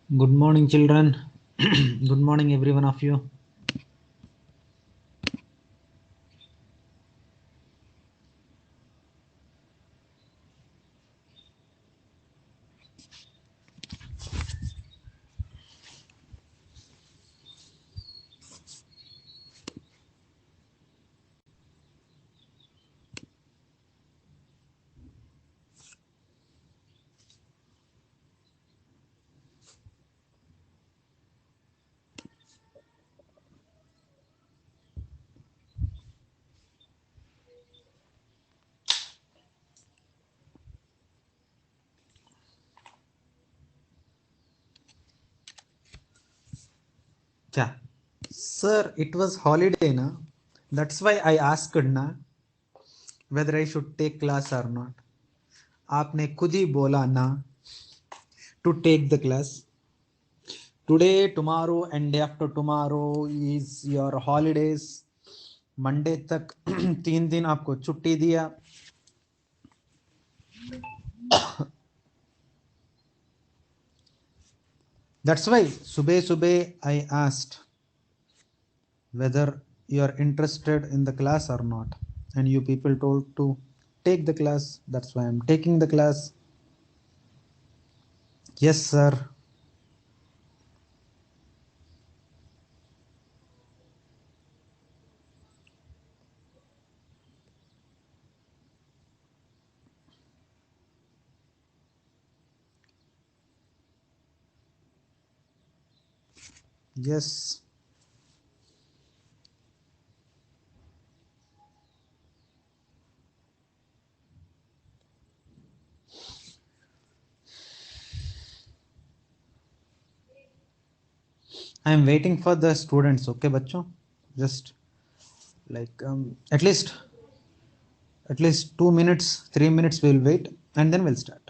Good morning, children. Good morning, every one of you. Yeah. Sir, it was holiday, na? That's why I asked na whether I should take class or not. आपने खुद ही बोला ना to take the class. Today, tomorrow, and day after tomorrow is your holidays. Monday तक 3 दिन आपको छुट्टी दिया. That's why सुबह सुबह I asked whether you are interested in the class or not, and you people told to take the class. That's why I'm taking the class. Yes, sir. Yes, I'm waiting for the students. Okay, bachcho, just like at least 2 minutes, 3 minutes we'll wait, and then we'll start.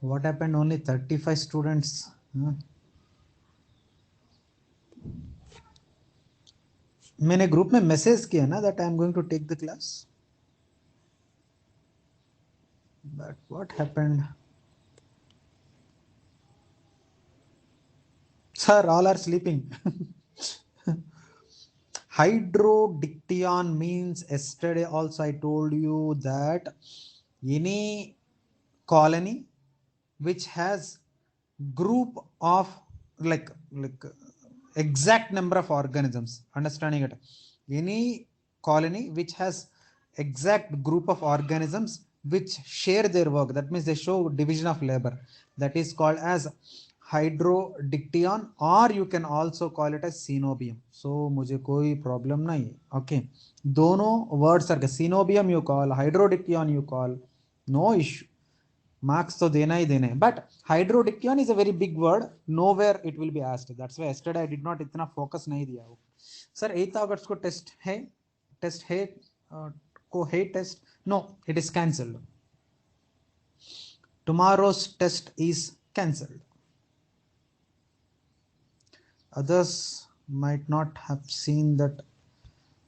What happened? Only 35 students. Huh? मैंने group में message किया ना that I'm going to take the class. But what happened? Sir, all are sleeping. Hydrodiction means yesterday also I told you that any colony which has group of like exact number of organisms, understanding it, any colony which has exact group of organisms which share their work, that means they show division of labor, that is called as hydrodiction, or you can also call it as synobium. So मुझे कोई problem नहीं है. Okay, दोनों words are synobium you call, hydrodiction you call, no issue. Marks तो देना ही देना है, but hydrodiction is a very big word, nowhere it will be asked. That's why yesterday I did not इतना focus नहीं दिया वो. Sir 8 अगस्त को test है को है test. No, it is cancelled. Tomorrow's test is cancelled. Others might not have seen that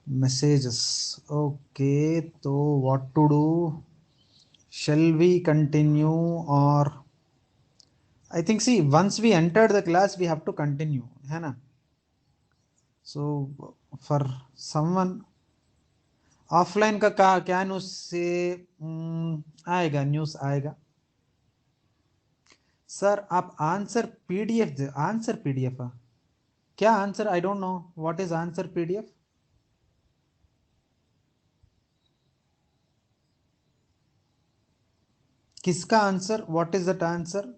messages. Okay, so what to do? Shall we continue, or I think, see, once we entered the class we have to continue, है ना? So for someone offline का क्या news से आएगा, news आएगा. Sir आप answer PDF दे, answer PDF क्या answer? I don't know what is answer PDF. किसका answer? What is that answer?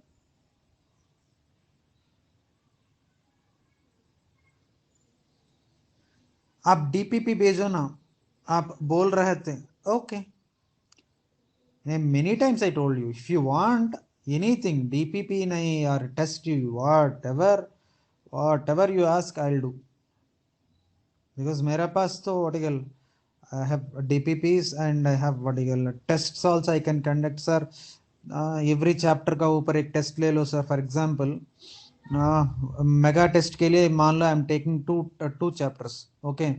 आप डीपीपी भेजो ना. आप बोल रहे थे. Okay. Many times I told you, if you want anything, DPP nahi or test you, whatever you ask, I'll do. Because मेरा पास तो what you call, I have DPPs and I have what you call tests also I can conduct, sir. Every chapter का ऊपर एक test ले लो, sir. For example, mega test के लिए मान लो I am taking two chapters. Okay.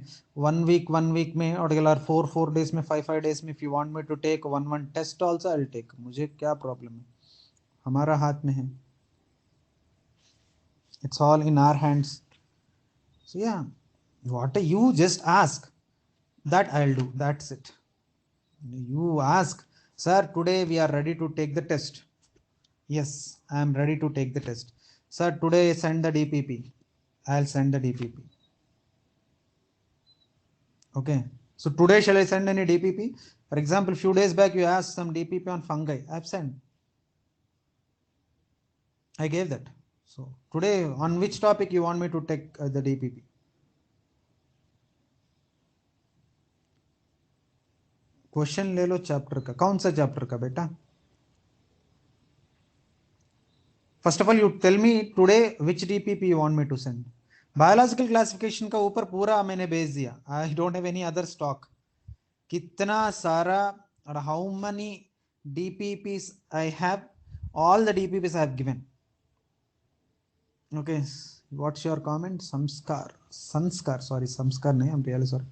1 week में और 4 डेज में 5 डेज में, if you want me to take one test also I will take. मुझे क्या प्रॉब्लम है? हमारा हाथ में है. It's all in our hands. So yeah, what you just ask that I'll do. That's it. You ask, sir, today we are ready to take the test. Yes, I am ready to take the test. Sir, today send the DPP. I'll send the DPP. Okay. So today shall I send any DPP? For example, few days back you asked some DPP on fungi. I've sent. I gave that. So today on which topic you want me to take the DPP? Question ले लो chapter का. कौन सा chapter का बेटा? First of all you tell me today which DPP you want me to send. Biological classification का ऊपर पूरा मैंने भेज दिया. I don't have any other stock. कितना सारा और how many DPPs I have, all the DPPs I have given. Okay, what's your comment? Sanskar, sorry, Samskar nahi, I'm really sorry.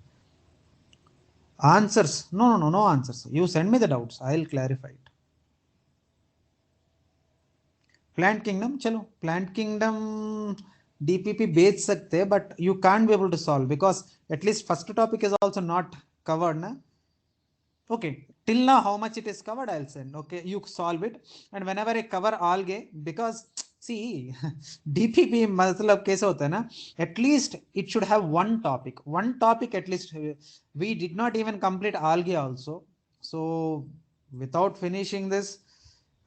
Answers? No answers. You send me the doubts, I'll clarify it. Plant kingdom, चलो plant kingdom DPP भेज सकते हैं, but you can't be able to solve because at least first topic is also not covered na. Okay, till now how much it is covered I'll send. Okay, you solve it, and whenever I cover algae, because see DPP मतलब कैसे होता है ना, at least it should have one topic at least. We did not even complete algae also, so without finishing this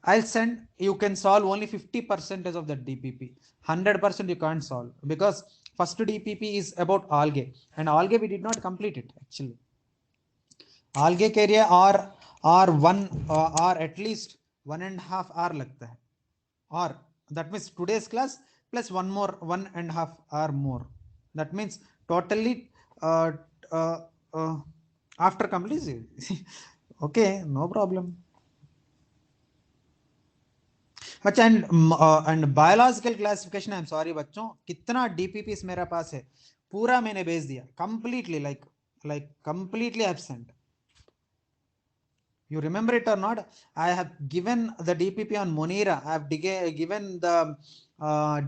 I'll send. You can solve only 50% of the DPP. 100% you can't solve because first DPP is about algae, and algae we did not complete it actually. Algae के लिए और one और at least 1.5 hour लगता है. Or that means today's class plus 1.5 hour more. That means totally uh, uh, uh, after completion. Okay, no problem. अच्छा. And biological classification, I am sorry बच्चों, कितना DPPs मेरे पास है पूरा मैंने भेज दिया completely. Like completely absent. You remember it or not? I have given the DPP on Monera. I have given the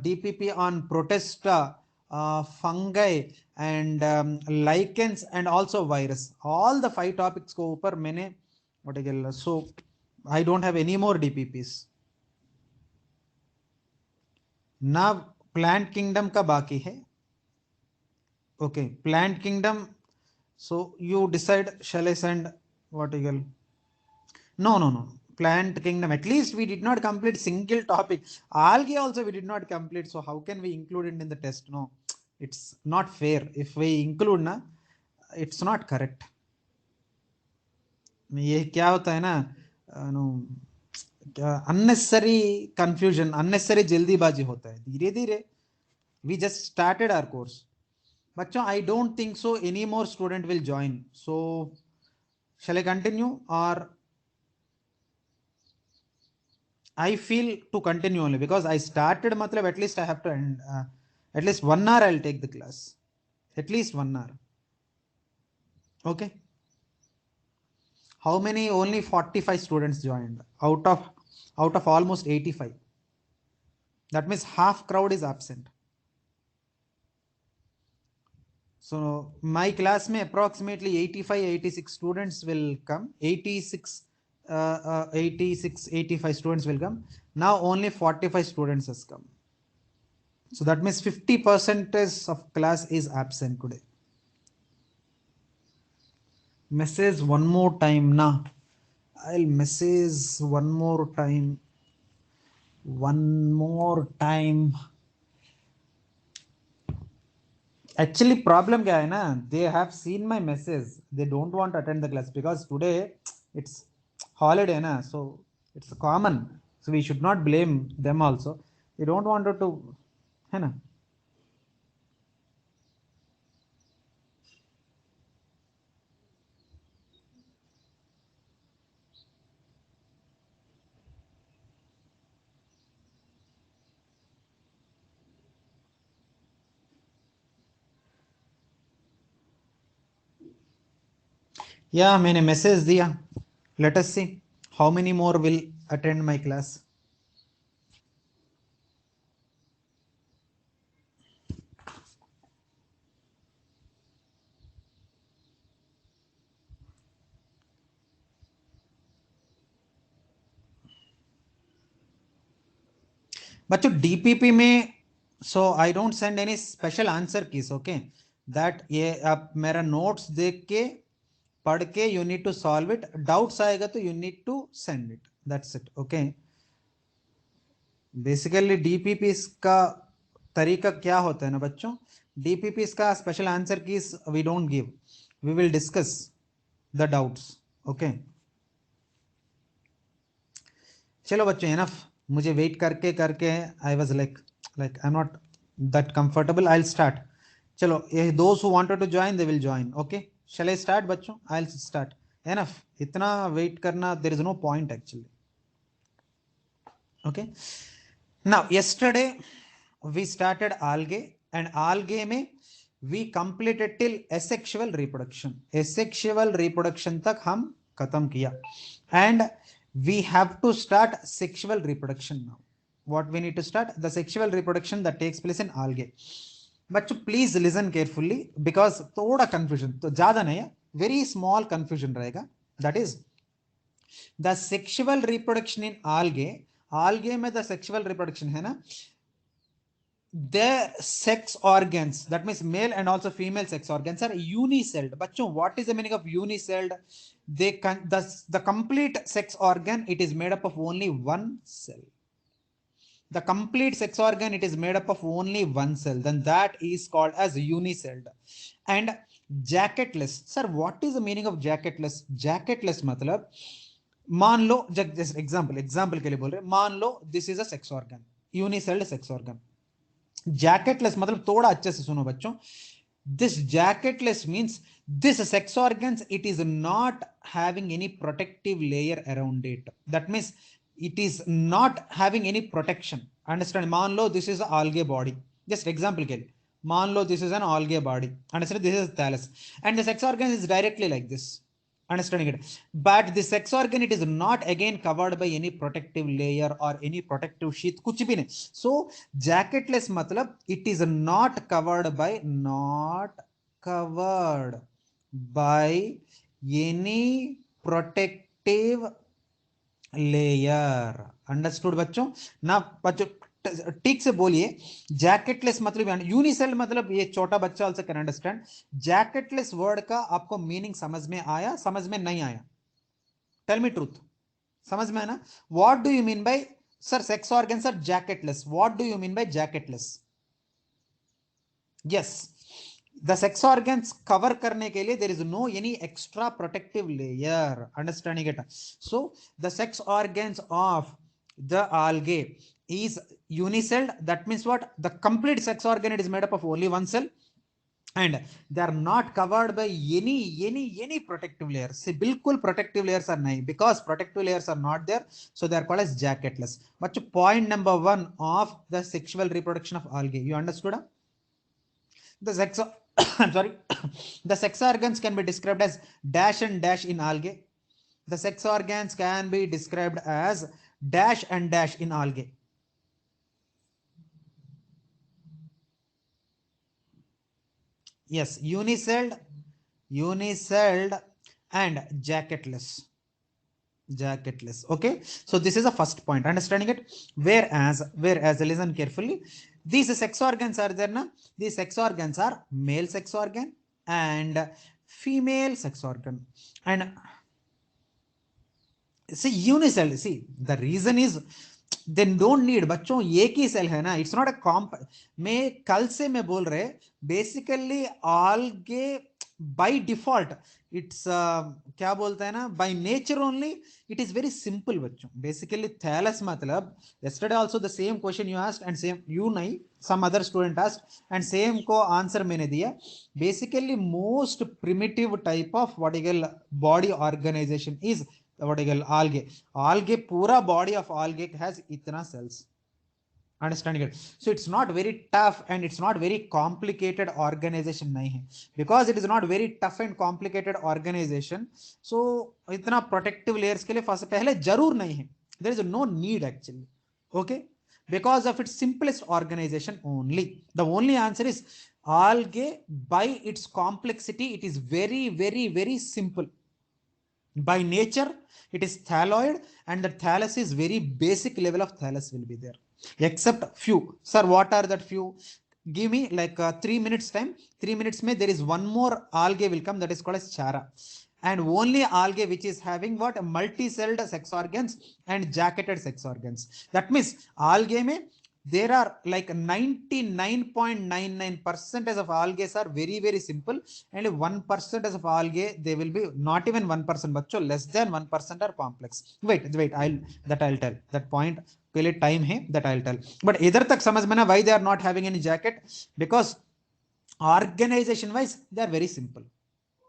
DPP on Protesta, fungi, and lichens, and also virus. All the 5 topics को ऊपर मैंने what. So I don't have any more DPPs. ना plant kingdom का बाकी है. Okay, plant kingdom. So you decide, shall I send what eagle? No. Plant kingdom, at least we did not complete single topic. Algae also we did not complete, so how can we include it in the test? No, it's not fair. If we include na, it's not correct. ये क्या होता है ना, no, unnecessary confusion, unnecessary जल्दीबाजी होता है. धीरे धीरे we just started our course. बच्चों, I don't think so any more student will join. So shall I continue or I feel to continue only because I started, matlab at least I have to end, at least 1 hour I'll take the class, at least 1 hour. Okay, how many? Only 45 students joined out of almost 85. That means half crowd is absent. So my class may approximately 85 86 students will come. 86 86, 85 students will come. Now only 45 students has come. So that means 50% of class is absent today. Message one more time na. I'll message one more time. One more time. Actually problem क्या है ना, they have seen my message, they don't want to attend the class because today it's holiday na, so it's common, so we should not blame them also, they don't want to है ना. या मैंने message दिया, let us see how many more will attend my class. बच्चों DPP में so I don't send any special answer keys, okay, that ये आप मेरा नोट्स देख के पढ़ के you need to solve it, doubts आएगा तो you need to send it, that's it, okay. Basically DPP का तरीका क्या होता है ना बच्चों, डीपीपी का special answer keys we don't give, we will discuss the doubts, okay. चलो बच्चों एनफ, मुझे वेट करके करके आई was like I am not that comfortable, I will start. चलो ये दोस्त who wanted to join they will join, okay. Shall I start बच्चों, I will start. Enough, इतना वेट करना, there is no point actually, okay. Now yesterday we started algae and algae में we completed till asexual reproduction, asexual reproduction तक हम खत्म किया, and we have to start sexual reproduction now. What we need to start? The sexual reproduction that takes place in algae. बच्चों please listen carefully because थोड़ा confusion, तो ज्यादा नहीं है, वेरी स्मॉल कंफ्यूजन रहेगा. That is the sexual reproduction in algae. algae में the sexual reproduction है ना, the sex organs, that means male and also female sex organs are unicelled. बच्चों what is the meaning of unicelled? They can the complete sex organ, it is made up of only one cell. The complete sex organ, it is made up of only one cell, then that is called as unicelled. And jacketless, sir what is the meaning of jacketless? Jacketless मतलब मान लो, जैसे example के लिए बोल रहे, मान लो this is a sex organ, unicelled sex organ. Jacketless मतलब थोड़ा अच्छे से सुनो बच्चों, this jacketless means this sex organs, it is not having any protective layer around it, that means it is not having any protection. Understand? मान लो this is algae body, just example के लिए मान लो this is an algae body, understand, this is thallus and the sex organ is directly like this, understanding it, but the sex organ, it is not again covered by any protective layer or any protective sheath, कुछ भी नहीं. So jacketless मतलब it is not covered by any protective layer. Understood बच्चों ना? बच्चों ठीक से बोलिए, जैकेटलेस मतलब यूनिसेल मतलब ये छोटा बच्चा ऑल्सो कैन अंडरस्टैंड. जैकेटलेस वर्ड का आपको मीनिंग समझ में आया, समझ में नहीं आया? Tell me truth. समझ में है ना? What do you mean by sir sex organs are jacketless? What do you mean by jacketless? Yes, the sex organs cover करने के लिए there is no any extra protective layer, understanding it. So the sex organs of the algae is unicelled, that means what, the complete sex organ, it is made up of only one cell and they are not covered by any protective layers. See, बिल्कुल protective layers are नहीं, because protective layers are not there, so they are called as jacketless. But point number 1 of the sexual reproduction of algae, you understood? The sex sorry, the sex organs can be described as dash and dash in algae. The sex organs can be described as dash and dash in algae. Yes, unicelled and jacketless. jacketless. Okay, so this is the first point, understanding it. Whereas listen carefully, these sex organs are there na, these sex organs are male sex organ and female sex organ. And see unicell, see the reason is they don't need, बच्चों एक ही cell है ना, it's not a कॉम्प, मैं कल से मैं बोल रहे basically algae by default it's क्या बोलते हैं ना, by nature only it is very simple बच्चों. basically thallus मतलब yesterday also the same question you asked and same you नहीं some other student asked and same को answer मैंने दिया. basically most primitive type of what you call body organization is what you call algae पूरा body of algae has इतना cells, understanding it. So it's not very tough and it's not very complicated organization nahi hai, because it is not very tough and complicated organization. So itna protective layers ke liye first pehle jarur nahi hai, there is no need actually. Okay, because of its simplest organization only. The only answer is algae by its complexity it is very very very simple. By nature it is thalloid and the thallus is very basic level of thallus will be there, except few. Sir, what are that few? Give me like 3 minutes time. 3 minutes may there is one more algae will come, that is called as chara, and only algae which is having what multi-celled sex organs and jacketed sex organs. That means algae may there are like 99.99% of algae are very very simple, and 1% of algae they will be not even 1%, but less than 1% are complex. Wait, I'll tell that point पहले time है, that I'll tell. But इधर तक समझ में ना why they are not having any jacket, because organization wise they are very simple.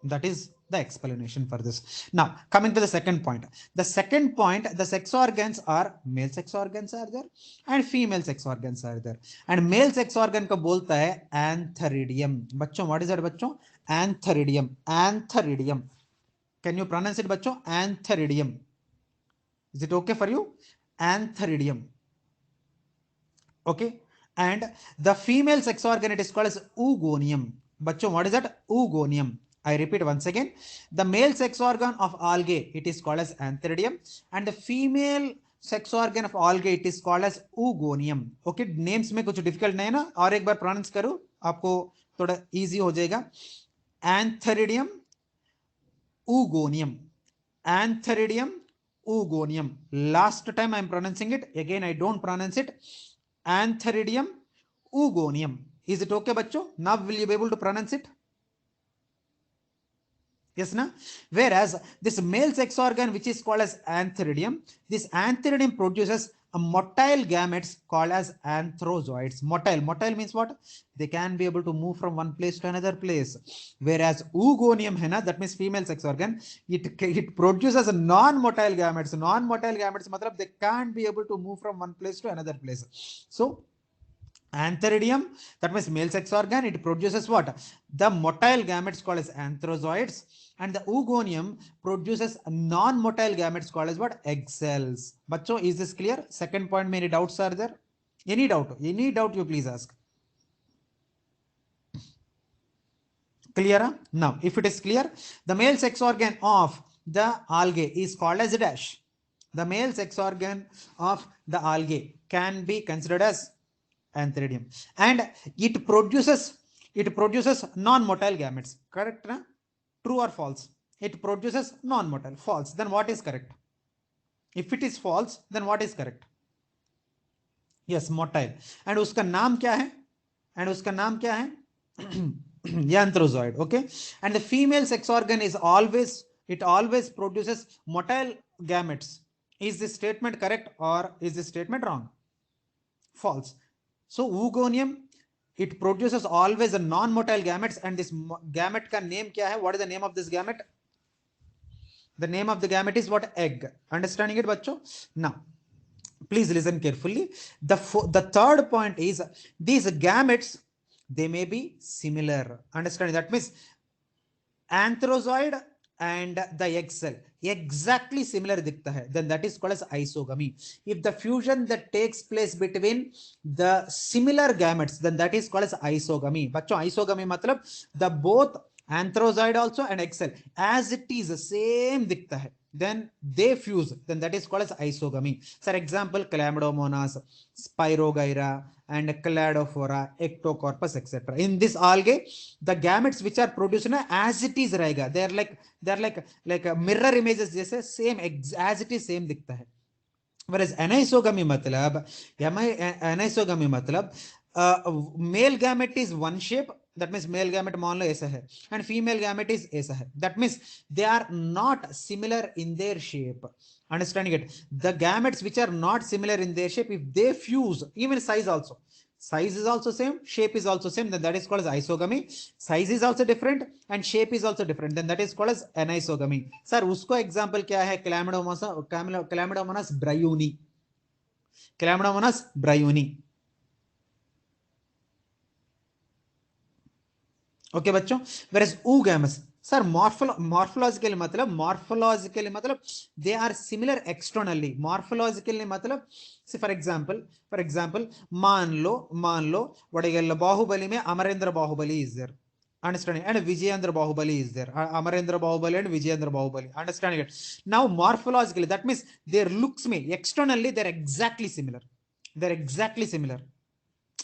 That is the explanation for this. Now coming to the second point. The second point, the sex organs are male sex organs are there and female sex organs are there. And male sex organ को बोलता है antheridium. बच्चों what is that बच्चों? Antheridium. Can you pronounce it बच्चों? Antheridium. Is it okay for you? Antheridium. Okay, and the female sex organ it is called as oogonium. बच्चों what is that? Oogonium. I repeat once again, the male sex organ of algae it is called as antheridium, and the female sex organ of algae it is called as oogonium. Okay, names में कुछ difficult नहीं है ना, और एक बार pronounce करो आपको थोड़ा easy हो जाएगा. Antheridium, oogonium, antheridium, oogonium. Last time I am pronouncing it, again I don't pronounce it. Antheridium, oogonium. Is it okay बच्चों? Now will you be able to pronounce it? Yes, na? Whereas this male sex organ which is called as antheridium, this antheridium produces a motile gametes called as anthrozoids. Motile means what? They can be able to move from one place to another place. Whereas oogonium है ना, that means female sex organ, it produces a non-motile gametes. Non-motile gametes मतलब they can't be able to move from one place to another place. So antheridium, that means male sex organ, it produces what? The motile gametes called as anthrozoids, and the oogonium produces non-motile gametes called as what? Egg cells. Bachcho, is this clear? Second point, many doubts are there? Any doubt you please ask. Clear? Now, if it is clear, the male sex organ of the algae is called as a dash. The male sex organ of the algae can be considered as antheridium, and it produces non-motile gametes. Correct? Na? True or false? It produces non-motile. False. Then what is correct? If it is false, then what is correct? Yes, motile. And उसका नाम क्या है? And उसका नाम क्या है? Anthrozoid. Okay. And the female sex organ is always produces motile gametes. Is this statement correct or is this statement wrong? False. So oogonium it produces always a non-motile gametes, and this gamete का name क्या है? What is the name of this gamete? The name of the gamete is what? Egg. Understanding it बच्चों? Now please listen carefully. The third point is these gametes they may be similar. Understanding that means anthrozoid and the egg cell exactly similar दिखता है, then that is called as isogamy. If the fusion that takes place between the similar gametes, then that is called as isogamy. बच्चों isogamy मतलब the both anthrozoid also and egg cell as it is same दिखता है. then they fuse, then that is called as isogamy. For example, Chlamydomonas, Spirogyra, and Cladophora, Ectocorpus, etc. In this algae, the gametes which are produced as it is रहेगा, they're like mirror images जैसे same as it is same दिखता है. Whereas anisogamy मतलब anisogamy मतलब male gamete is one shape, that means male gamete मान लो ऐसा है and female gamete is ऐसा है, that means they are not similar in their shape. Understanding it? The gametes which are not similar in their shape, if they fuse, even size also, size is also same, shape is also same, then that is called as isogamy. Size is also different and shape is also different, then that is called as anisogamy. Sir, उसको example क्या है? Chlamydomonas bryoni, Chlamydomonas bryoni. Okay बच्चों. Whereas oogamous, sir morphologically मतलब they are similar externally. Morphologically मतलब से for example मान लो वड़गल बाहुबली में Amarendra Baahubali is there, understanding, and Vijayendra Bahubali is there, Amarendra Bahubali and Vijayendra Bahubali, understanding it? Now morphologically, that means their looks may externally they're exactly similar,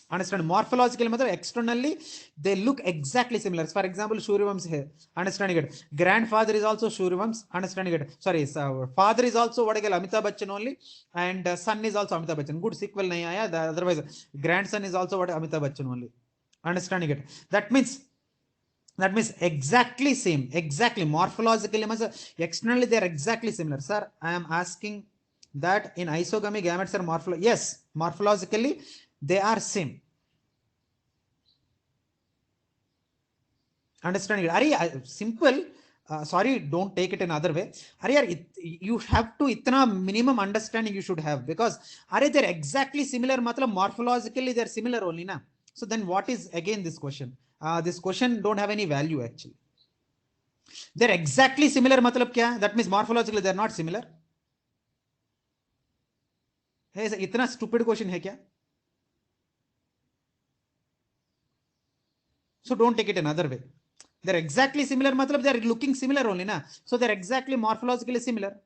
understand? Morphologically मतलब externally they look exactly similar. For example, Suryavansh है, understanding it? Grandfather is also Suryavansh, understanding it? Sorry, father is also what again Amitabh Bachchan only, and son is also Amitabh Bachchan. Good sequel नहीं आया, otherwise grandson is also what Amitabh Bachchan only, understanding it? That means exactly same, exactly morphologically externally they are exactly similar. Sir, I am asking that in isogamy gametes are yes, morphologically they are same, understanding it? Are simple, sorry, don't take it another way. Are you have to itna minimum understanding you should have, because are they're exactly similar matlab morphologically they're similar only na. So then what is again this question? This question don't have any value actually. They're exactly similar matlab kya? That means morphologically they're not similar. Hey, itna stupid question hai kya? So don't take it another way. They're exactly similar matlab they're looking similar only na. So they're exactly morphologically similar.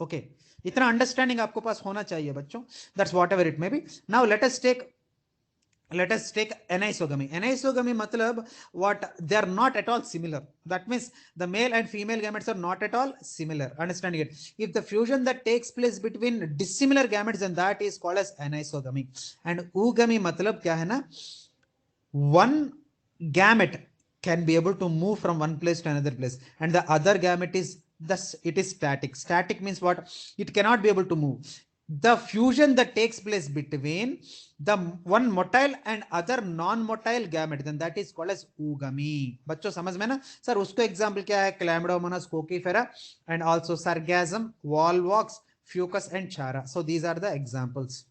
Okay, इतना understanding आपको पास होना चाहिए बच्चों. That's whatever it may be. Now let us take anisogamy. Anisogamy matlab what? They are not at all similar. That means the male and female gametes are not at all similar, understanding it? If the fusion that takes place between dissimilar gametes, then that is called as anisogamy. And oogamy matlab kya hai na, one gamete can be able to move from one place to another place, and the other gamete is thus it is static. Static means what? It cannot be able to move. The fusion that takes place between the one motile and other non-motile gamete, then that is called as oogamy. बच्चों समझ में ना? Sir उसको example क्या है? Chlamydomonas coccifera and also Sargassum, Volvox, Fucus and Chara. So these are the examples.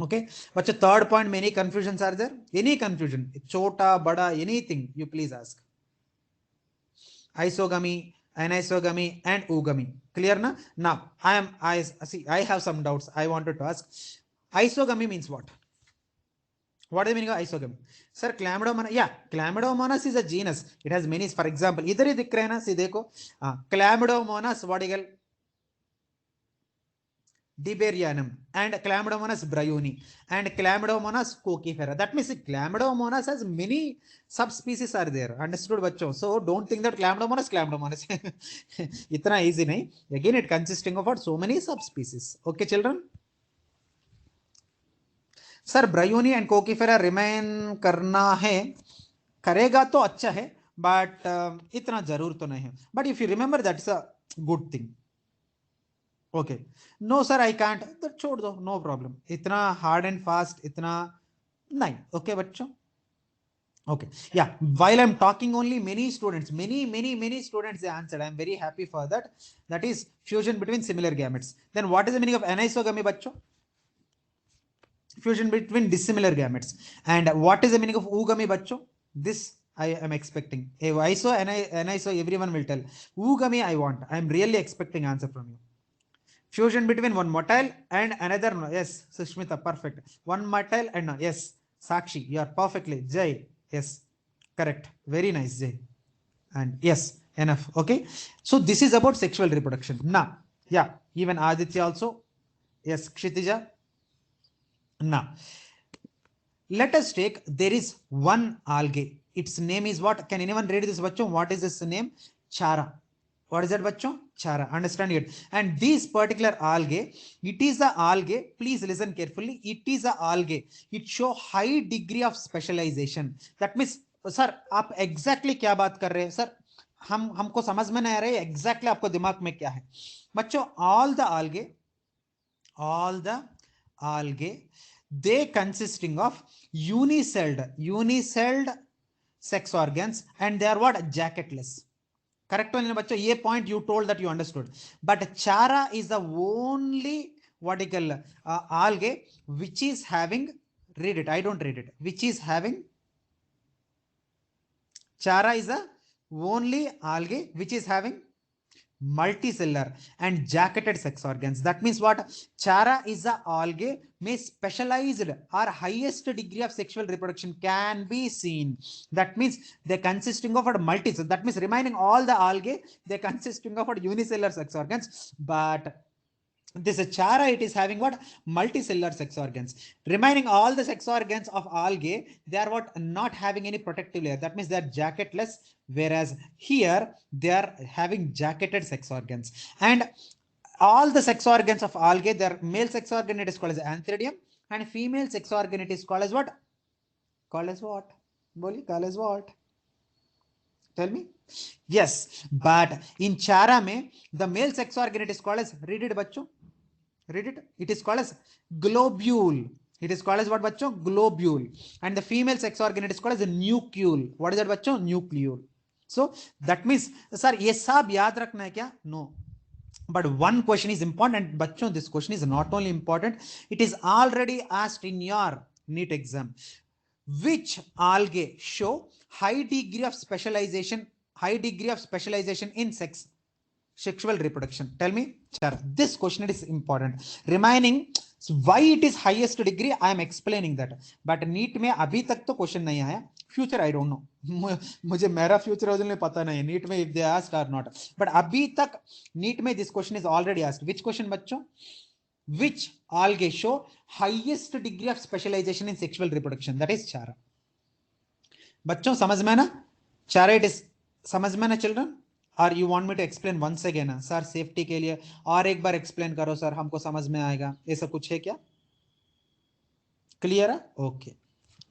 Okay, but the third point, many confusions are there? Any confusion? Chota, bada, anything you please ask. Isogamy, anisogamy, and oogamy. Clear na? Now, I have some doubts. I wanted to ask. Isogamy means what? What is the meaning of isogamy? Sir, Chlamydomonas, yeah, Chlamydomonas is a genus. It has many. For example, इधर ही दिख रहे हैं ना, सी देखो, Chlamydomonas, what is Diberianum, and Chlamydomonas bryoni, and Chlamydomonas coccifera. That means Chlamydomonas has many subspecies are there. Understood, bachcho? So don't think that Chlamydomonas. Itna easy nahi. Again, it consisting of what? So many subspecies. Okay, children? Sir, bryoni and coccifera remain करना है, करेगा तो अच्छा है, but इतना जरूर तो नहीं है. But if you remember, that's a good thing. Okay, no sir, I can't. तो छोड़ दो, no problem. इतना hard and fast इतना नहीं. Okay बच्चों? Okay, yeah, while I'm talking only many students they answered. I'm very happy for that. That is fusion between similar gametes. Then what is the meaning of anisogamy bachcho? Fusion between dissimilar gametes. And what is the meaning of oogamy bachcho? This I am expecting. Iso aniso everyone will tell. Oogamy I want. I'm really expecting answer from you. Fusion between one motile and another. Yes, Sushmita, perfect. One motile and no. Yes, Sakshi, you are perfectly. Jay, yes, correct. Very nice, Jay. and yes, enough. Okay, so this is about sexual reproduction. Now, yeah, even Aditya also. Yes, Kshitija. Now, let us take, there is one algae. Its name is what? Can anyone read this, bachcho? What is this name? Chara. What is that, bachcho? Chara. Understand it. And this particular algae, it is a algae. Please listen carefully. It is a algae. It show high degree of specialization. That means, sir आप exactly क्या बात कर रहे हैं sir? हमको समझ में नहीं आ रहा है एग्जैक्टली आपको दिमाग में क्या है बच्चों. All the algae, they consisting of unicelled sex organs, and they are what? Jacketless. Correct one bachcho, ye point you told that you understood. But Chara is the only what you call algae which is having, read it, I don't read it, which is having, Chara is the only algae which is having multicellular and jacketed sex organs. That means what? Chara is a algae may specialized or highest degree of sexual reproduction can be seen. That means they consisting of a multicellular. That means remaining all the algae, they consisting of unicellular sex organs, but this is Chara, it is having what? Multicellular sex organs. Remaining all the sex organs of algae, they are what? Not having any protective layer. That means they are jacketless, whereas here they are having jacketed sex organs. And all the sex organs of algae, their male sex organ it is called as antheridium, and female sex organ it is called as what? Called as what? Boli, called as what? Tell me. Yes, but in Chara mein, the male sex organ it is called as, read it bachcho, read it, it is called as globule. It is called as what bachcho? Globule. And the female sex organ it is called as a nucleule. What is that bachcho? Nucleule. So that means sir ye sab yaad rakhna hai kya? No. But one question is important, bachcho, this question is not only important, it is already asked in your NEET exam. Which algae show high degree of specialization in sexual reproduction? Tell me, sir. This question is important. Remaining, so why it is highest degree, I am explaining that. But NEET में अभी तक तो question नहीं आया. Future I don't know. मुझे मेरा future originally पता नहीं. NEET में if they asked or not. But अभी तक NEET में this question is already asked. Which question बच्चों? Which algae show highest degree of specialization in sexual reproduction? That is Chara. बच्चों समझ में ना? Chara it is समझ में ना children? और you want me to explain once again? Sir safety के लिए और एक बार एक्सप्लेन करो सर, हमको समझ में आएगा. ऐसा कुछ है क्या? क्लियर है? Okay,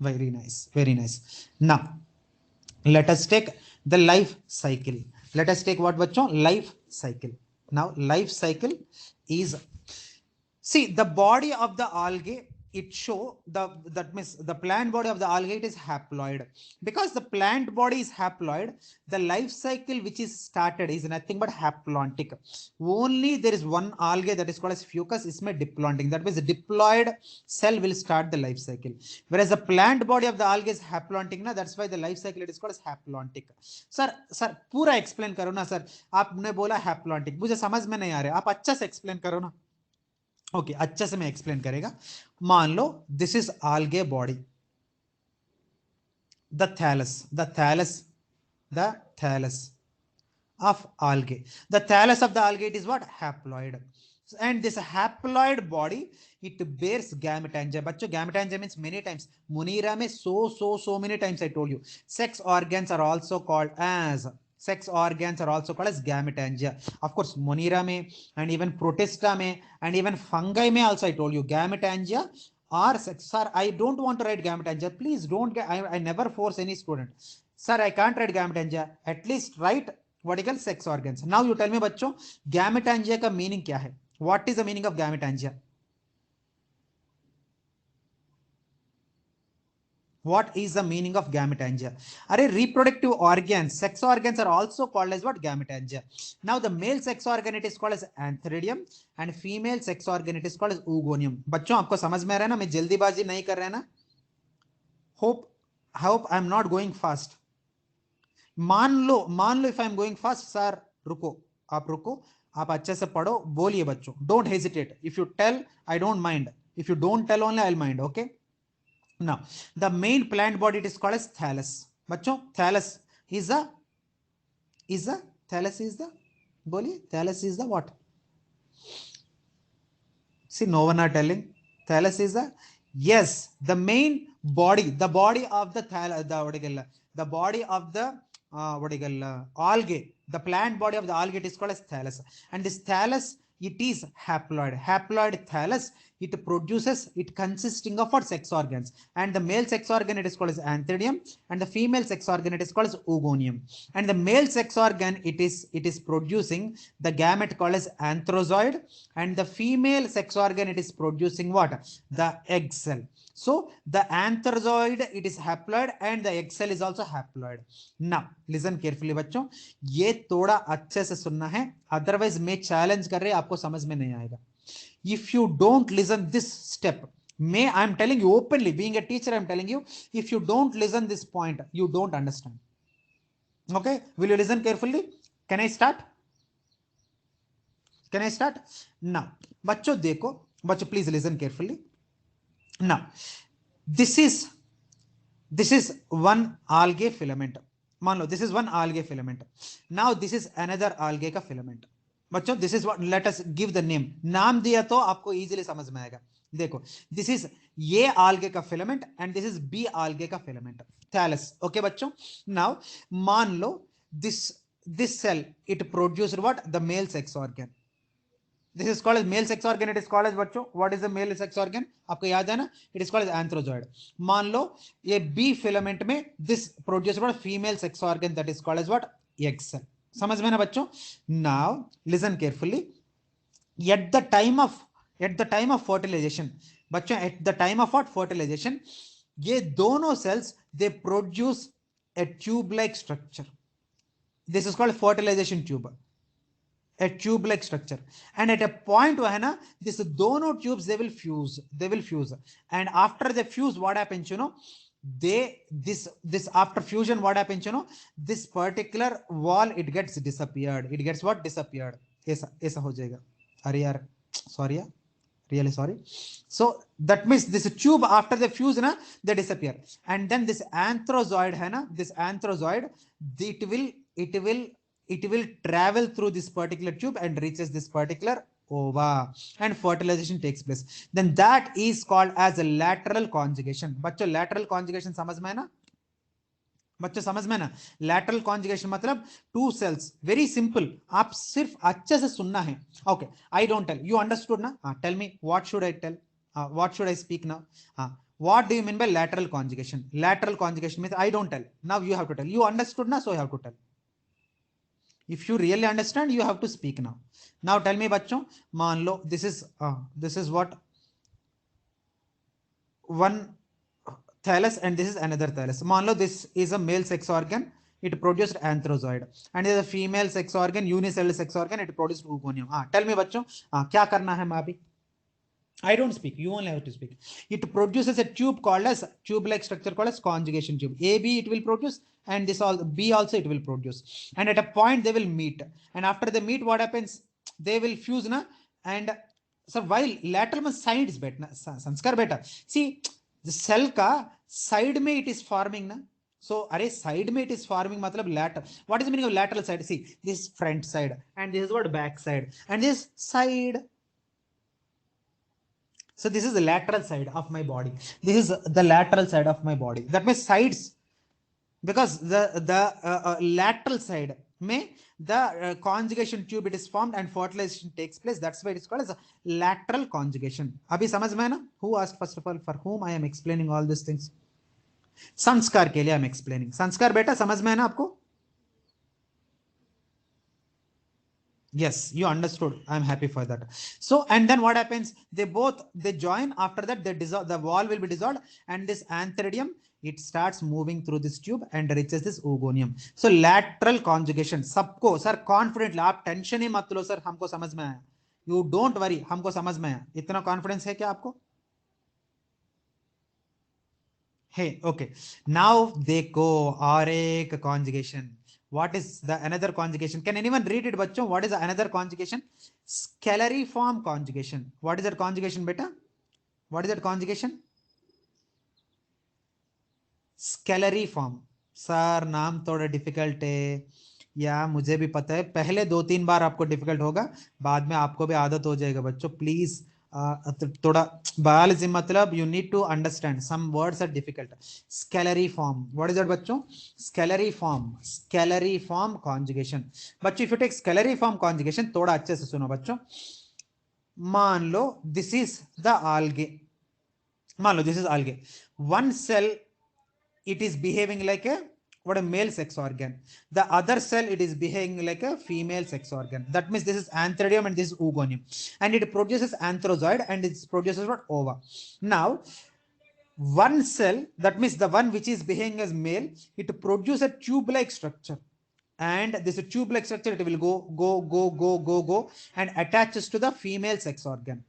very nice, very nice. Now let us take the life cycle. Let us take what बच्चों? Life cycle. Now life cycle is, see the body of the algae, it show that means the plant body of the algae it is haploid. Because the plant body is haploid, the life cycle which is started is nothing but haplontic. Only there is one algae that is called as fucus, isme diplontic. That means the diploid cell will start the life cycle, whereas the plant body of the algae is haplontic na, that's why the life cycle it is called as haplontic. Sir पूरा explain करो ना sir. आपने बोला haplontic, मुझे समझ में नहीं आ रहा, आप अच्छा से एक्सप्लेन करो ना. ओके, अच्छे से मैं एक्सप्लेन करेगा. मान लो this is algae body, the thallus of algae. The thallus of the algae it is what? Haploid. And this haploid body it bears gametangia. बच्चों gametangia means many times. Munira में so many times I told you. Sex organs are also called as gametangia. Of course, Monera में and even Protista में and even fungi में also I told you gametangia or sex. Sir, I don't want to write gametangia. Please don't get. I never force any student. Sir, I can't write gametangia. At least write vertical sex organs. Now you tell me बच्चों gametangia का meaning क्या है? What is the meaning of gametangia? What is the meaning of gametangia? Are reproductive organs, sex organs are also called as what? Gametangia. Now the male sex organ it is called as antheridium and female sex organ it is called as oogonium. बच्चों आपको समझ में आ रहा है ना? मैं जल्दीबाजी नहीं कर रहा है ना? Hope I am not going fast. मान लो if I am going fast, sir रुको, आप अच्छे से पढ़ो, बोलिए बच्चों. Don't hesitate. If you tell, I don't mind. If you don't tell only, I'll mind. Okay. Now, the main plant body it is called as thallus. बच्चों, thallus is a is the thallus is the, बोलिए thallus is the what? See, no one are telling. Thallus is the, yes, the main body, the body of the the body of the algae, the plant body of the algae, it is called as thallus. And this thallus, it is haploid. Haploid thallus, it produces, it consisting of what? Sex organs. And the male sex organ, it is called as antheridium, and the female sex organ, it is called as oogonium. And the male sex organ, it is producing the gamete called as anthrozoid, and the female sex organ, it is producing what? The egg cell. So the anthrozoid, it is haploid, and the egg cell is also haploid. Now listen carefully बच्चों, ये थोड़ा अच्छे से सुनना है, otherwise मैं challenge कर रहे आपको समझ में नहीं आएगा. If you don't listen this step, I'm telling you openly, being a teacher, I'm telling you, if you don't listen this point, you don't understand. Okay, will you listen carefully? Can I start? Can I start? Now बच्चों देखो, बच्चों please listen carefully. Now this is one algae filament. मान लो this is one algae filament. Now this is another algae का filament. बच्चों this is what, let us give the name. नाम दिया तो आपको easily समझ में आएगा. देखो this is ये algae का filament and this is B algae का filament, thallus. Okay बच्चों, now मान लो this cell, it produced what? The male sex organ. This is called as male sex organ. It is called as बच्चों, what is the male sex organ? आपको याद है ना? It is called as anthrozoid. मान लो ये B filament में this produces what? Female sex organ, that is called as what? Egg cell. समझ में ना बच्चों? Now listen carefully. At the time of fertilization, बच्चों at the time of what? Fertilization, ये दोनों cells, they produce a tube-like structure. This is called fertilization tube. A tube-like structure, and at a point where na, this dono tubes, they will fuse, and after they fuse, what happens, you know, this after fusion, what happens, you know, this particular wall, it gets disappeared, it gets what? Disappeared. ऐसा हो जाएगा. अरे यार, sorry यार, really sorry. So that means this tube, after the fuse na, they disappear, and then this anthrozoid hai na, this anthrozoid, it will travel through this particular tube and reaches this particular ova, and fertilization takes place. Then that is called as a lateral conjugation. बच्चों lateral conjugation समझ में है ना? बच्चों समझ में ना? lateral conjugation मतलब two cells, very simple. आप सिर्फ अच्छे से सुनना है. Okay, I don't tell. You understood ना? Tell me, what should I tell? What should I speak now? What do you mean by lateral conjugation? Lateral conjugation means I don't tell. Now you have to tell. You understood na? So you have to tell. If you really understand, you have to speak now. Now tell me बच्चों, मान लो this is what? One thallus and this is another thallus. मान लो this is a male sex organ, it produced anthrozoid, and this is a female sex organ, unicellular sex organ, it produced oogonium. Tell me बच्चों, क्या करना है माँ भी? I don't speak, you only have to speak. It produces a tube called as tube-like structure called as conjugation tube. AB it will produce, and this all B also it will produce. And at a point they will meet. And after they meet, what happens? They will fuse na, and so while lateral में sides bet ना, संस्कार बेटा. See the cell का side में it is forming ना. So अरे side में it is forming मतलब lateral. What is the meaning of lateral side? See this front side, and this is what back side, and this side. So this is the lateral side of my body. This is the lateral side of my body. That means sides, because the lateral side may the conjugation tube it is formed and fertilization takes place. That's why it is called as a lateral conjugation. अभी समझ में है ना? Who asked first of all? For whom I am explaining all these things? संस्कार के लिए I am explaining. संस्कार बेटा समझ में है ना आपको? Yes, you understood. I'm happy for that. So, and then what happens? They join. After that, they dissolve. The wall will be dissolved, and this antheridium it starts moving through this tube and reaches this oogonium. So, lateral conjugation. सबको sir confidently आप tension ही मत लो sir, हमको समझ में आया. You don't worry, हमको समझ में आया. इतना confidence है क्या आपको? Hey, okay. Now देखो और एक conjugation. What is the another conjugation? Can anyone read it, बच्चों? What is the another conjugation? Scalariform conjugation. What is that conjugation, beta? What is that conjugation? Scalariform. Sir, नाम थोड़ा difficult है. या मुझे भी पता है पहले 2-3 बार आपको डिफिकल्ट होगा, बाद में आपको भी आदत हो जाएगा बच्चों। प्लीज थोड़ा बायोलॉजी मतलब you need to understand some words are difficult. Scalariform, what is that बच्चों? Scalariform conjugation. बच्चों if you take scalariform conjugation, थोड़ा अच्छे से सुनो बच्चों। मान लो दिस इज द आल्गे, मान लो this is algae, one cell it is behaving like a what a male sex organ, the other cell it is behaving like a female sex organ. That means this is antheridium and this is oogonium, and it produces antherozoid and it produces what? Ova. Now one cell, that means the one which is behaving as male, it produces a tube like structure, and this tube like structure it will go and attaches to the female sex organ.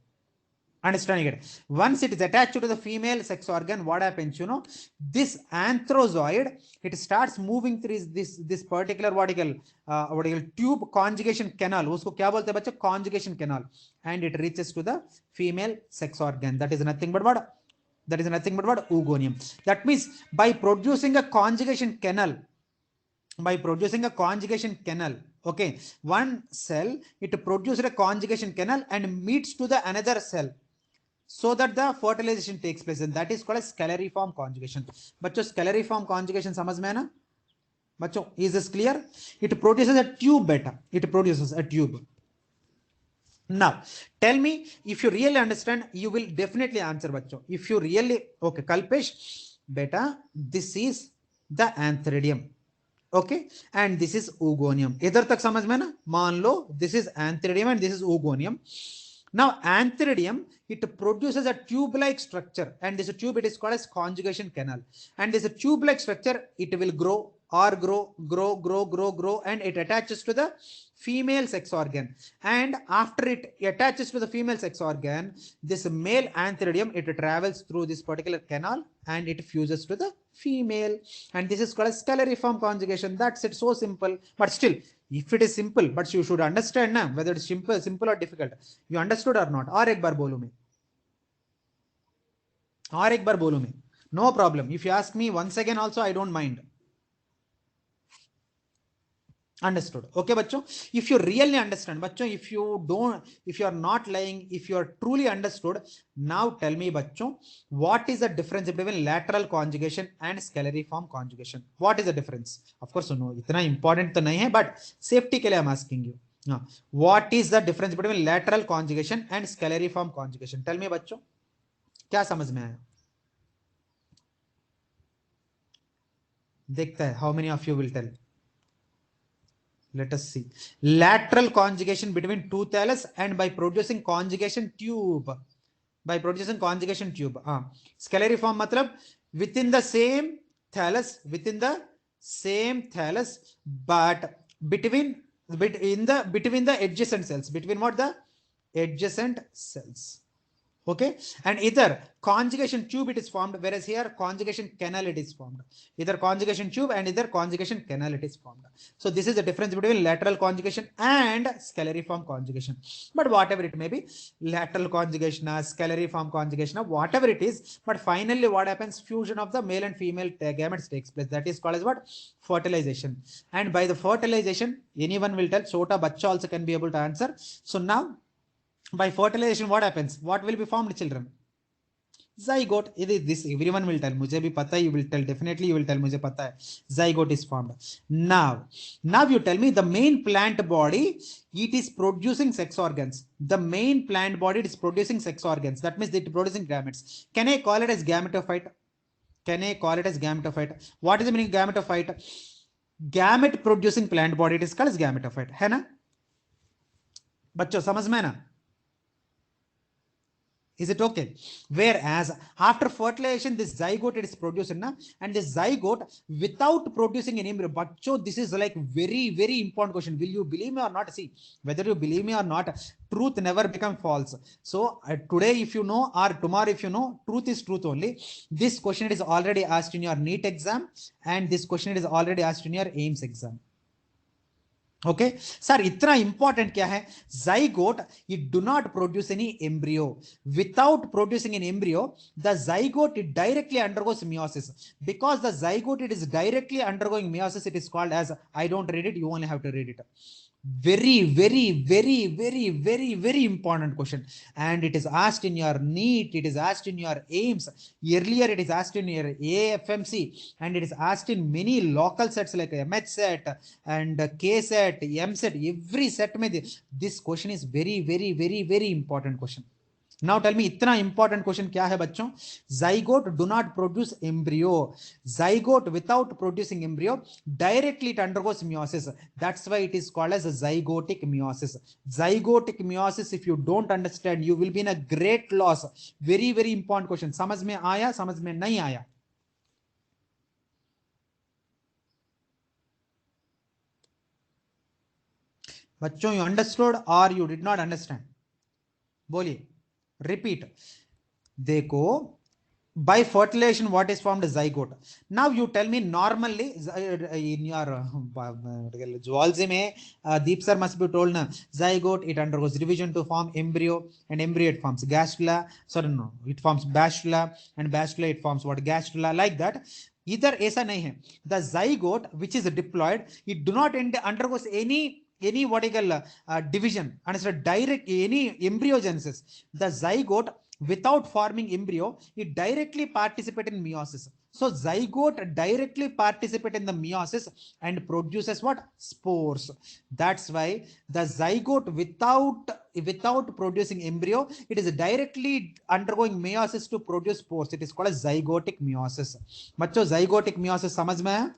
Understanding it? Once it is attached to the female sex organ, what happens? You know, this antherozoid, it starts moving through this particular what you call tube conjugation canal. उसको क्या बोलते हैं बच्चों? Conjugation canal, and it reaches to the female sex organ. That is nothing but what? That is nothing but what? Oogonium. That means by producing a conjugation canal, okay, one cell it produces a conjugation canal and meets to the another cell, so that the fertilization takes place, and that is called as scalariform conjugation. बच्चों scalariform conjugation समझ में है ना बच्चों? Is this clear? It produces a tube beta, it produces a tube. Now tell me, if you really understand, you will definitely answer बच्चों. If you really, okay Kalpesh, beta this is the antheridium, okay, and this is oogonium. इधर तक समझ में ना? मान लो this is antheridium and this is oogonium. Now antheridium, it produces a tube-like structure, and this tube it is called as conjugation canal. And this tube-like structure, it will grow, and it attaches to the female sex organ. And after it attaches to the female sex organ, this male antheridium, it travels through this particular canal and it fuses to the female. And this is called as scalariform conjugation. That's it. So simple, but still, if it is simple, but you should understand now whether it's simple or difficult. You understood or not? और एक बार बोलूं मैं, और एक बार बोलूं मैं, no problem. If you ask me once again also, I don't mind. Understood? Okay बच्चों, if you really understand बच्चों, if you don't, if you are not lying, if you are truly understood, now tell me बच्चों, what is the difference between lateral conjugation and scalariform conjugation? What is the difference? Of course no, इतना important तो नहीं है, but safety के लिए I'm asking you. What is the difference between lateral conjugation and scalariform conjugation? Tell me बच्चों, क्या समझ में आया? देखता है how many of you will tell. Let us see. Lateral conjugation between two thallus and by producing conjugation tube. By producing conjugation tube. Scalariform matlab within the same thallus, but between the adjacent cells. Between what? The adjacent cells. Okay, and either conjugation tube it is formed, whereas here conjugation canal it is formed. Either conjugation tube and either conjugation canal it is formed. So this is the difference between lateral conjugation and scalariform conjugation. But whatever it may be, lateral conjugation, scalariform conjugation, whatever it is, but finally what happens? Fusion of the male and female gametes takes place. That is called as what? Fertilization. And by the fertilization, anyone will tell. Chota bacha also can be able to answer. So now, by fertilization what happens? What will be formed, children? Zygote. This everyone will tell. मुझे भी पता है. You will tell. Definitely you will tell. मुझे पता है. Zygote is formed. Now you tell me, the main plant body, it is producing sex organs. The main plant body is producing sex organs. That means it is producing gametes. Can I call it as gametophyte? What is the meaning of gametophyte? Gamete producing plant body, it is called as gametophyte. है ना? बच्चों समझ में ना? Is it okay? Whereas after fertilization, this zygote it is produced, and this zygote without producing any embryo. But so this is like very, very important question. Will you believe me or not? See, whether you believe me or not, truth never becomes false. So today, if you know, or tomorrow, if you know, truth is truth only. This question is already asked in your NEET exam, and this question is already asked in your AIMS exam. Okay sir, इतना important क्या है? Zygote it do not produce any embryo. Without producing an embryo, the zygote it directly undergoes meiosis. Because the zygote it is directly undergoing meiosis, it is called as, I don't read it, you only have to read it. Very very very very very very important question, and it is asked in your NEET, it is asked in your AIMS, earlier it is asked in your AFMC, and it is asked in many local sets like MH set and K set, M set, every set mein this question is very very very very important question. Now tell me, इतना important question क्या है बच्चों? Zygote do not produce embryo. Zygote without producing embryo directly it undergoes meiosis. That's why it is called as a zygotic meiosis. Zygotic meiosis, if you don't understand, you will be in a great loss. Very very important question. समझ में आया, समझ में नहीं आया? बच्चों, you understood or you did not understand? बोलिए, repeat. देखो, by fertilization what is formed? Zygote. Now you tell me, normally in your zoology mein, Deep sir must be told na, zygote it undergoes division to form embryo, and embryo it forms gastrula, sorry no, it forms bastula, and bastula it forms what? Gastrula, like that. इधर ऐसा नहीं है. The zygote which is diploid, it do not undergoes any what you call division, and it's a direct any embryogenesis. The zygote without forming embryo, it directly participate in meiosis. So zygote directly participate in the meiosis and produces what? Spores. That's why the zygote without producing embryo, it is directly undergoing meiosis to produce spores. It is called as zygotic meiosis. बच्चों, zygotic meiosis समझ में है?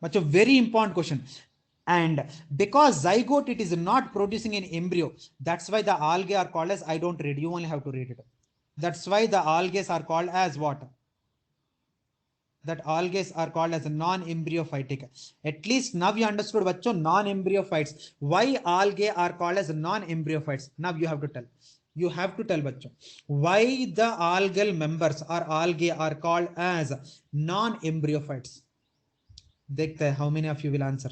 बच्चों, very important question. And because zygote it is not producing an embryo, that's why the algae are called as, I don't read, you only have to read it. That's why the algae are called as what? That algae are called as non-embryophytic. At least now you understood bachcho, non-embryophytes. Why algae are called as non-embryophytes? Now you have to tell. You have to tell bachcho, why the algal members or algae are called as non-embryophytes. देखते हैं how many of you will answer.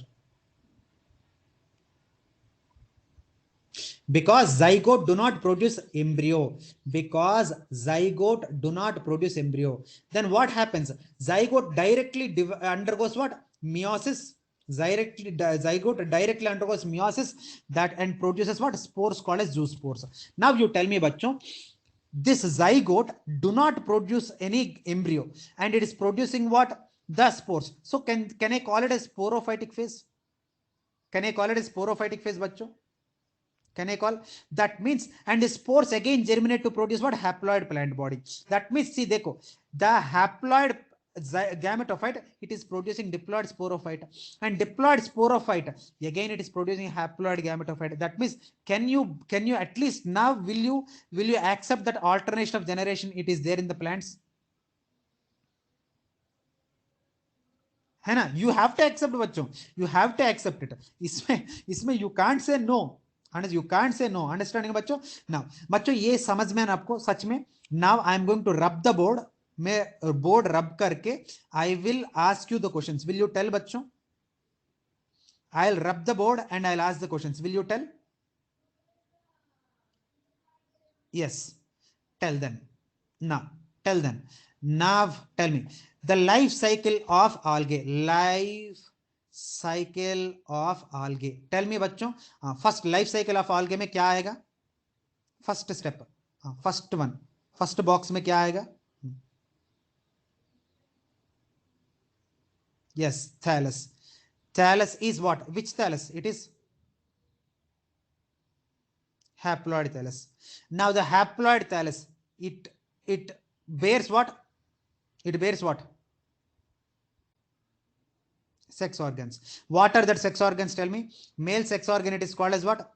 Because zygote do not produce embryo. Because zygote do not produce embryo, then what happens? Zygote directly undergoes what? Meiosis. Zygote directly undergoes meiosis, that and produces what? Spores called as zoospores. Now you tell me bachcho, this zygote do not produce any embryo, and it is producing what? The spores. So can I call it a sporophytic phase? Can I call it a sporophytic phase bachcho? Can I call? That means, and the spores again germinate to produce what? Haploid plant body. That means, see, dekho, the haploid gametophyte, it is producing diploid sporophyte, and diploid sporophyte again it is producing haploid gametophyte. That means, can you at least now will you accept that alternation of generation it is there in the plants? है ना? You have to accept बच्चों, you have to accept it. इसमें you can't say no. You can't say no. Understanding बच्चों? Now बच्चों, ये समझ में आपको सच में? Now I am going to rub the board. मैं बोर्ड रब करके I will ask you the questions. Will you tell बच्चों? I'll rub the board and I'll ask the questions. Will you tell? Yes. Tell them. Now tell them. Now tell me the life cycle of algae. Life cycle of algae. Tell me बच्चों, first life cycle of algae में क्या आएगा? First step, first one, first box में क्या आएगा? Yes, thallus. Thallus is what? Which thallus? It is haploid thallus. Now the haploid thallus, it bears what? It bears what? Sex organs. What are that sex organs? Tell me. Male sex organ it is called as what?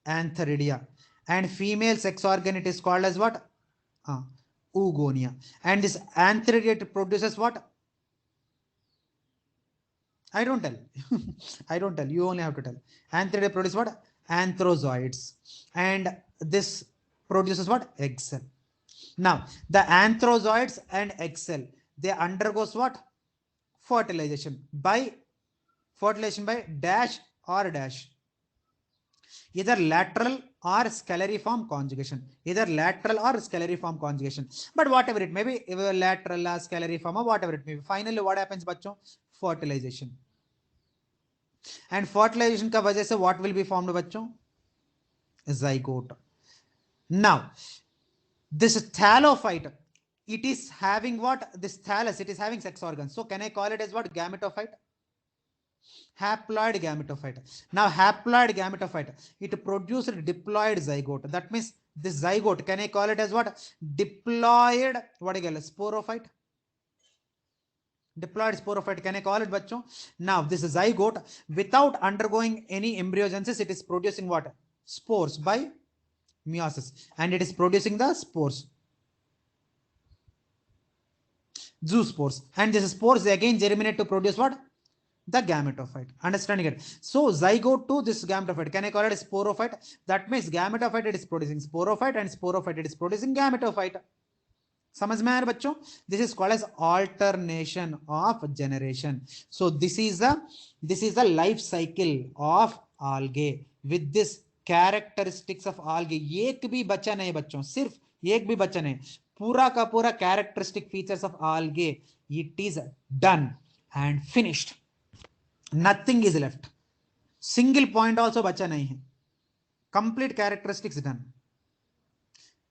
Antheridia. And female sex organ it is called as what? Oogonia. And this antheridia it produces what? I don't tell. I don't tell. You only have to tell. Antheridia produces what? Anthrozoids. And this produces what? Egg cell. Now, the anthrozoids and egg cell, they undergoes what? Fertilization. By fertilization by dash or dash, either lateral or scalariform conjugation, either lateral or scalariform conjugation, but whatever it may be, lateral or scalariform or whatever it may be, finally what happens बच्चों, fertilization. And fertilization का वजह से what will be formed बच्चों, zygote. Now this thallophyte, it is having what, this thallus, it is having sex organs, so can I call it as what, gametophyte, haploid gametophyte. Now haploid gametophyte, it produced diploid zygote, that means this zygote, can I call it as what, diploid, what do you call, sporophyte, diploid sporophyte, can I call it bachcho? Now this zygote, without undergoing any embryogenesis, it is producing what, spores by meiosis, and it is producing the spores, zoospores, and this spores again germinate to produce what, the gametophyte. Understanding it? So zygote to this gametophyte, can I call it a sporophyte? That means gametophyte it is producing sporophyte, and sporophyte it is producing gametophyte. समझ में आया बच्चों? This is called as alternation of generation. So this is the life cycle of algae with this characteristics of algae. एक भी बचा नहीं बच्चों, सिर्फ एक भी बचा नहीं, पूरा का पूरा characteristic features of algae, it is done and finished. Nothing is left. Single point also बचा नहीं है. Complete characteristics done.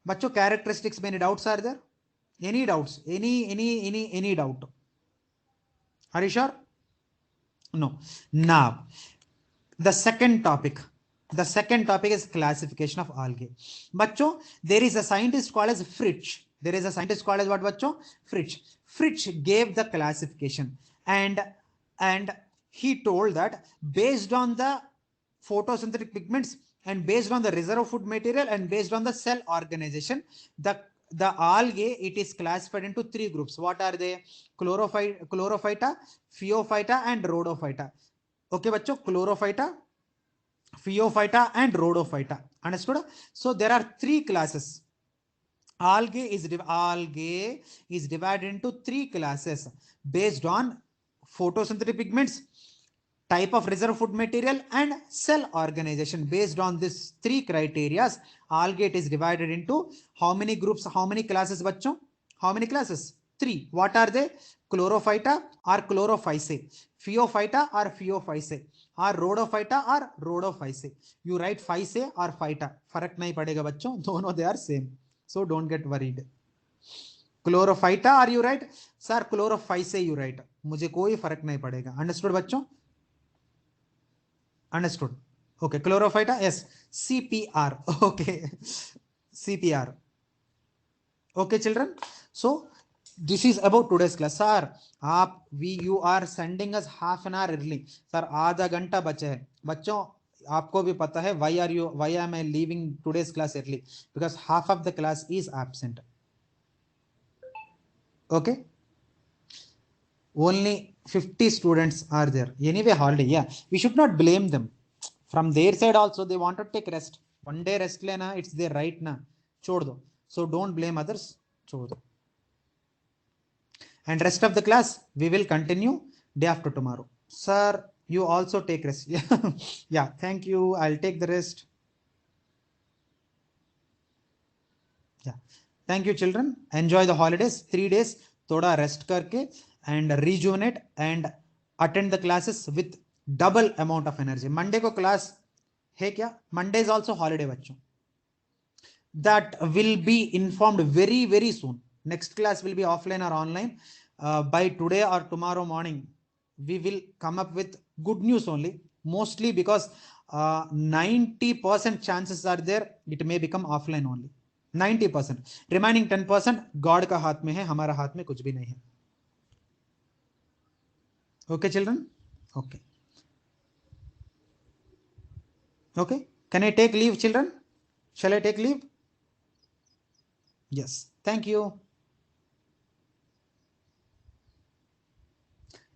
बच्चों characteristics में any doubts are there? Any doubts? Any doubt? Are you sure? No. Now, the second topic is classification of algae. बच्चों, there is a scientist called as Fritsch. There is a scientist called as what बच्चों? Fritsch. Fritsch gave the classification, and he told that based on the photosynthetic pigments and based on the reserve food material and based on the cell organization, the algae, it is classified into three groups. What are they? Chlorophyta, Phaeophyta and Rhodophyta. Okay bachcho, Chlorophyta, Phaeophyta and Rhodophyta. Understood? So there are three classes. Algae is divided into three classes based on photosynthetic pigments, type of reserve food material and cell organization. Based on these three criteria, algae is divided into how many groups, how many classes bachcho? How many classes? Three. What are they? Chlorophyta or Chlorophysae, Phaeophyta or Phaeophysae, or Rhodophyta or Rhodophysae. You write Physae or Phyta, फर्क नहीं पड़ेगा बच्चों, दोनों they are same, so don't get worried. Chlorophyta or you write sir Chlorophysae you write, मुझे कोई फर्क नहीं पड़ेगा. Understood बच्चों? Understood? Okay. Chlorophyta, yes. CPR. Okay. CPR. Okay children, so this is about today's class. Sir, you are sending us half an hour early. Sir, आधा घंटा बचा है बच्चों. आपको भी पता है why am I leaving today's class early? Because half of the class is absent. Okay, only 50 students are there. Anyway, holiday. Yeah, we should not blame them. From their side also, they want to take rest. One day rest lena, it's their right na. Chhod do. So don't blame others. Chhod do. And rest of the class, we will continue day after tomorrow. Sir, you also take rest. Yeah, yeah. Thank you. I'll take the rest. Yeah. Thank you, children. Enjoy the holidays. 3 days. Thoda rest karke and rejuvenate and attend the classes with double amount of energy. Monday ko class hai kya? Monday is also holiday bachcho. That will be informed very, very soon. Next class will be offline or online. By today or tomorrow morning, we will come up with good news only. Mostly because 90% chances are there it may become offline only. 90%. Remaining 10% God का हाथ में है, हमारा हाथ में कुछ भी नहीं है. Okay, children? Okay. Okay. Can I take leave, children? Shall I take leave? Yes. Thank you.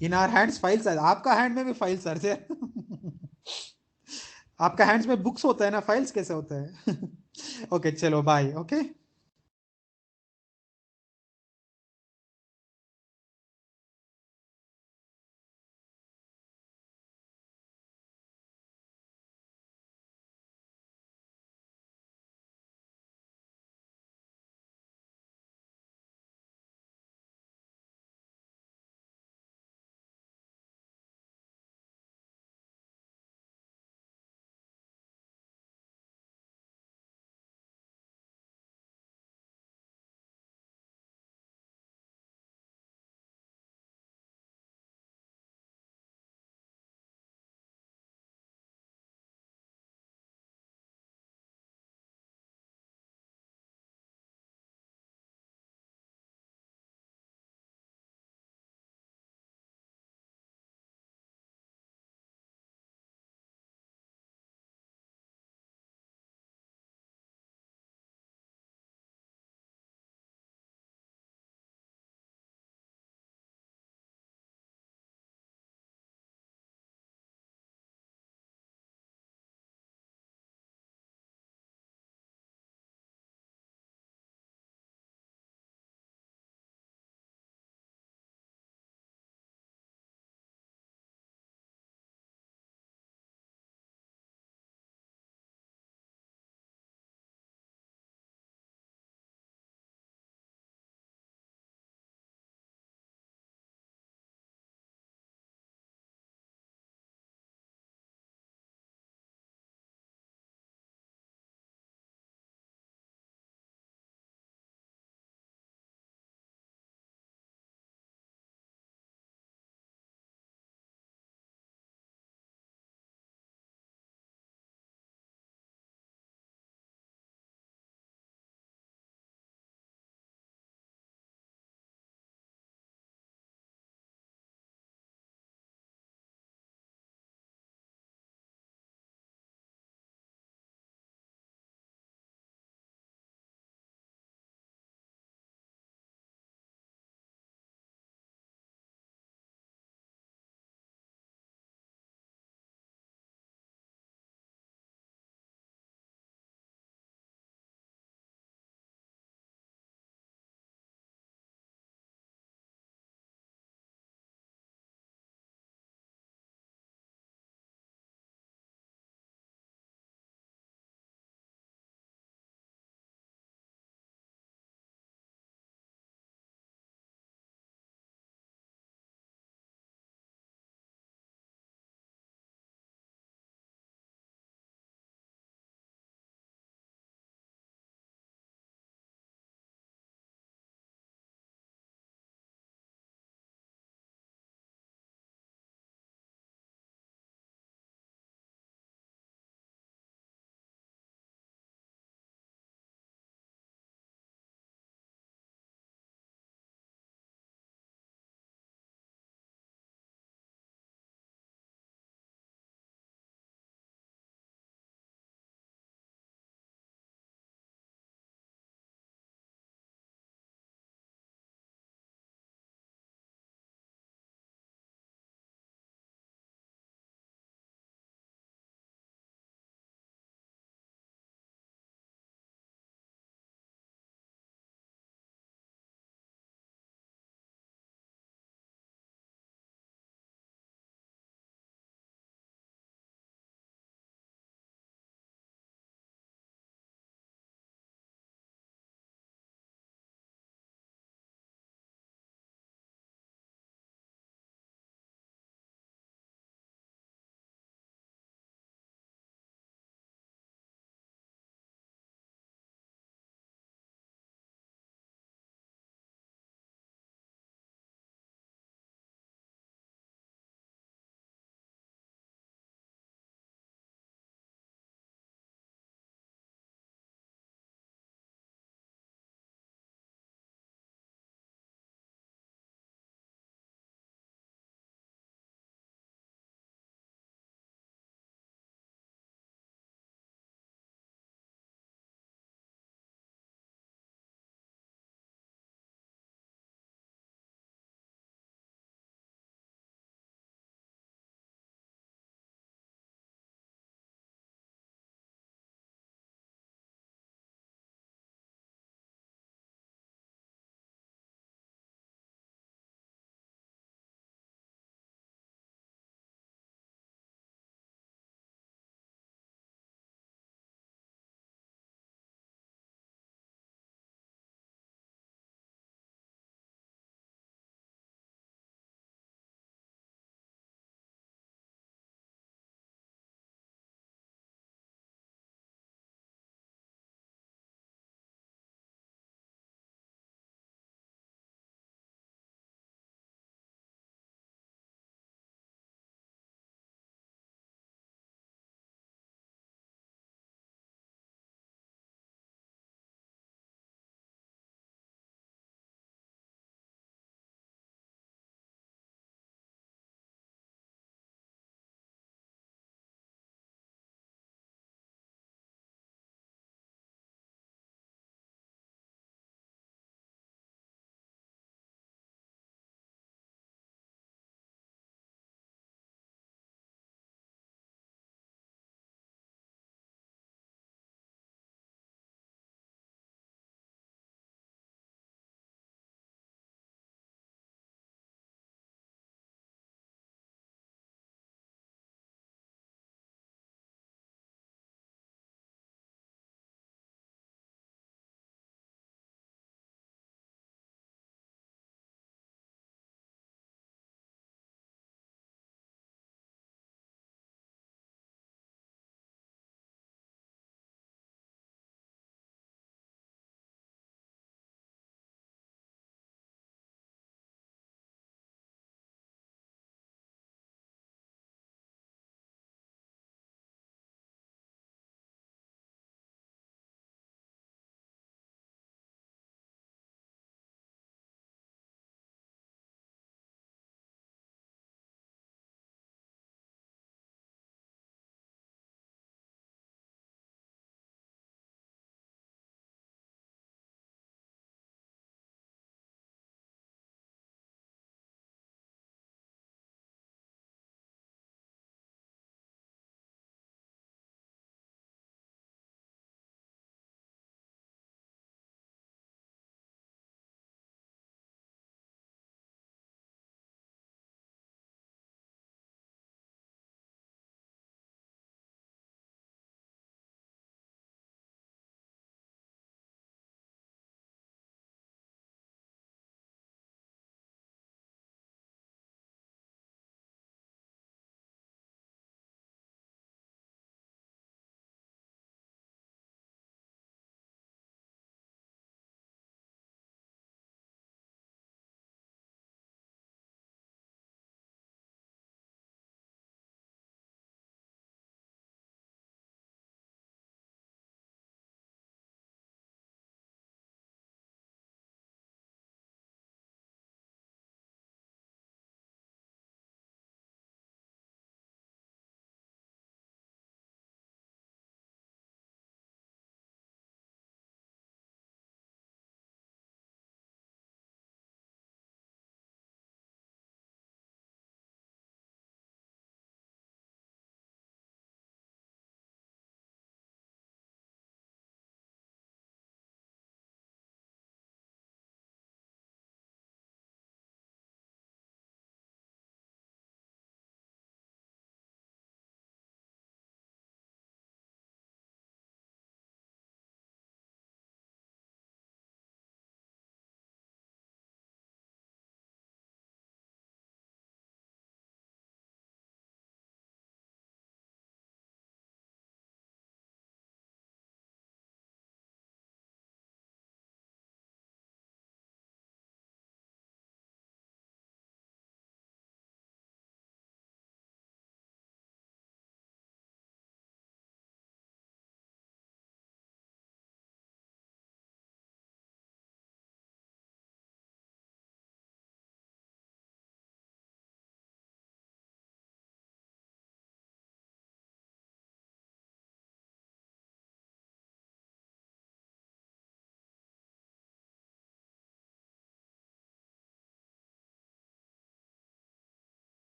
In our hands files are. आपका हैंड में भी फाइल्स आते हैं. आपका हैंड्स में बुक्स होता है ना, फाइल्स कैसे होता है? ओके चलो बाय. ओके